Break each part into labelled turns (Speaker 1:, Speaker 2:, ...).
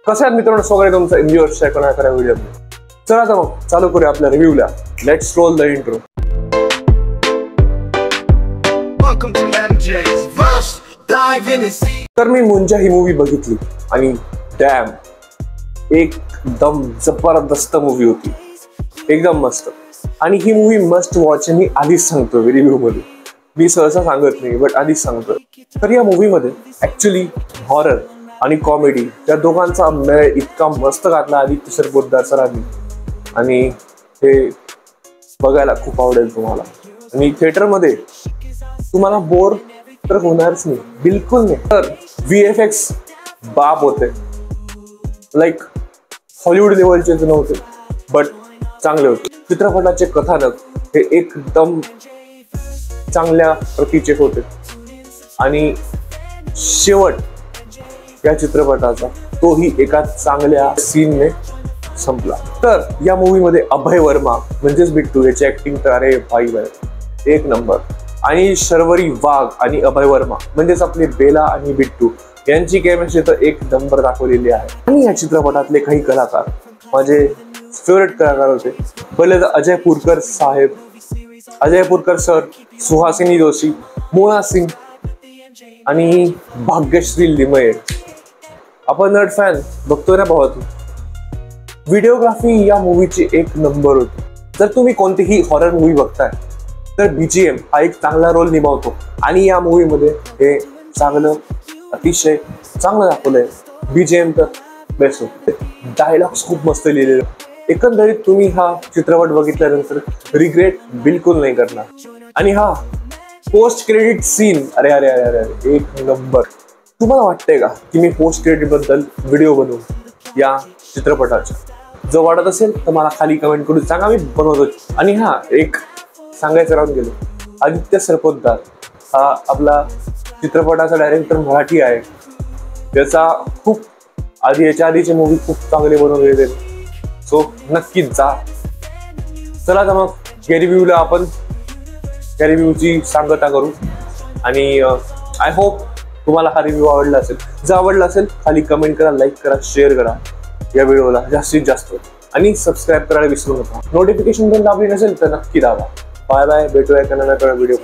Speaker 1: कसं आहे मित्रांनो, स्वागत तुमचं एमजीवरच्या एका व्हिडिओमध्ये. चला आता मग चालू करूया आपल्या रिव्ह्यूला. Let's roll the intro. तर मी मुंजा ही मूवी बघितली आणि डॅम एकदम जबरदस्त मूवी होती, एकदम मस्त. आणि ही मूवी मस्ट वॉच मी आधीच सांगतो रिव्ह्यू मध्ये, मी सहसा सांगत नाही बट आधीच सांगतो. तर या मूवी मध्ये ऍक्च्युली हॉरर आणि कॉमेडी त्या दोघांचा मेळ इतका मस्त घातला आदित्य सरपोतदार सरांनी, आणि हे बघायला खूप आवडेल तुम्हाला. आणि थिएटर मध्ये तुम्हाला बोर तर होणारच नाही, बिलकुल नाही. तर VFX बाप होते, लाईक हॉलिवूड लेवलचे नव्हते बट चांगले होते. चित्रपटाचे कथानक हे एकदम चांगल्या प्रतीचे होते आणि शेवट या चित्रपटाचा तोही एका चांगल्या सीनने संपला. तर या मूवी मध्ये अभय वर्मा म्हणजेच बिट्टू याची ऍक्टिंग तर अरे भाई भाई एक नंबर. आणि शर्वरी वाघ आणि अभय वर्मा म्हणजेच आपले बेला आणि बिट्टू यांची केमिस्ट्री तर एक नंबर दाखवलेली आहे. आणि या चित्रपटातले काही कलाकार माझे फेवरेट कलाकार होते. पहिले तर अजय पुरकर साहेब, अजय पुरकर सर, सुहासिनी जोशी, मोना सिंग आणि भाग्यश्री लिमये. आपण नट फॅन बघतोय ना भावा तू. व्हिडिओग्राफी या मूवीची एक नंबर होती. जर तुम्ही कोणतीही हॉरर मूवी बघताय तर BGM हा एक चांगला रोल निभावतो आणि या मूवी मध्ये हे चांगलं, अतिशय चांगलं दाखवलंय. BGM तर बेस्ट होते. डायलॉग्स खूप मस्त लिहिलेले. एकंदरीत तुम्ही हा चित्रपट बघितल्यानंतर रिग्रेट बिलकुल नाही करणार. आणि हा पोस्ट क्रेडिट सीन अरे अरे अरे अरे एक नंबर. तुम्हाला वाटतंय का की मी पोस्ट क्रेडिट बद्दल व्हिडिओ बनवू या चित्रपटाचा? जर वाटत असेल तर मला खाली कमेंट करून सांगा, मी बनवतो. आणि हा एक सांगायचं राहून गेलो, आदित्य सरपोतदार हा आपला चित्रपटाचा डायरेक्टर मराठी आहे. त्याचा खूप याच्या आधीचे मूवी खूप चांगले बनवलेले, सो नक्कीच जा. चला तर मग या रिव्ह्यूला आपण या रिव्ह्यूची सांगता करू. आणि आय होप तुम्हाला हा रिव्ह्यू आवडला असेल. जर आवडला असेल खाली कमेंट करा, लाईक करा, शेअर करा या व्हिडिओला जास्तीत जास्त, आणि सबस्क्राईब करायला विसरू नका. नोटिफिकेशन पण दाबली नसेल तर नक्की दाबा. बाय बाय, भेटूया एका नव्या video.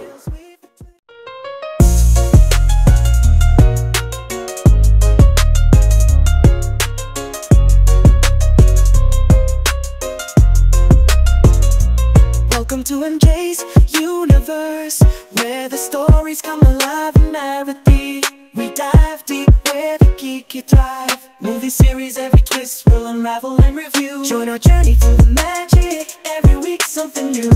Speaker 2: Welcome to MJ's universe, where the stories come alive in narrative. We dive deep where the geeky thrive. Movie series, every twist will unravel and review. Join our journey through the magic, every week something new.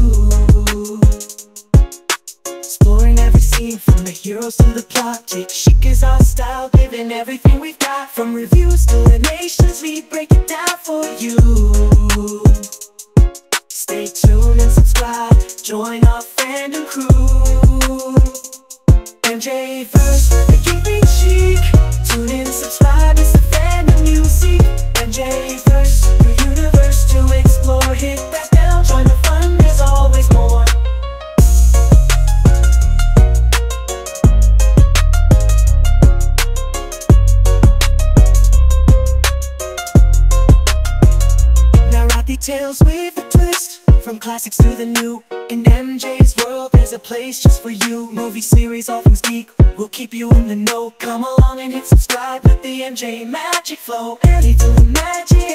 Speaker 2: Exploring every scene, from the heroes to the plot. Take chic is our style, giving everything we've got. From reviews to the nations, we break it down for you. Stay tuned and subscribe, join our fandom crew. MJverse, the keeping chic. Tune in, subscribe, it's the fandom you seek. MJverse, your universe to explore. Hit that bell, join the fun, there's always more. Now write details with a twist, from classics to the new. In MJ's world there's a place just for you. Movie series, all things geek, we'll keep you in the know. Come along and hit subscribe, let the MJ magic flow. Early to the magic.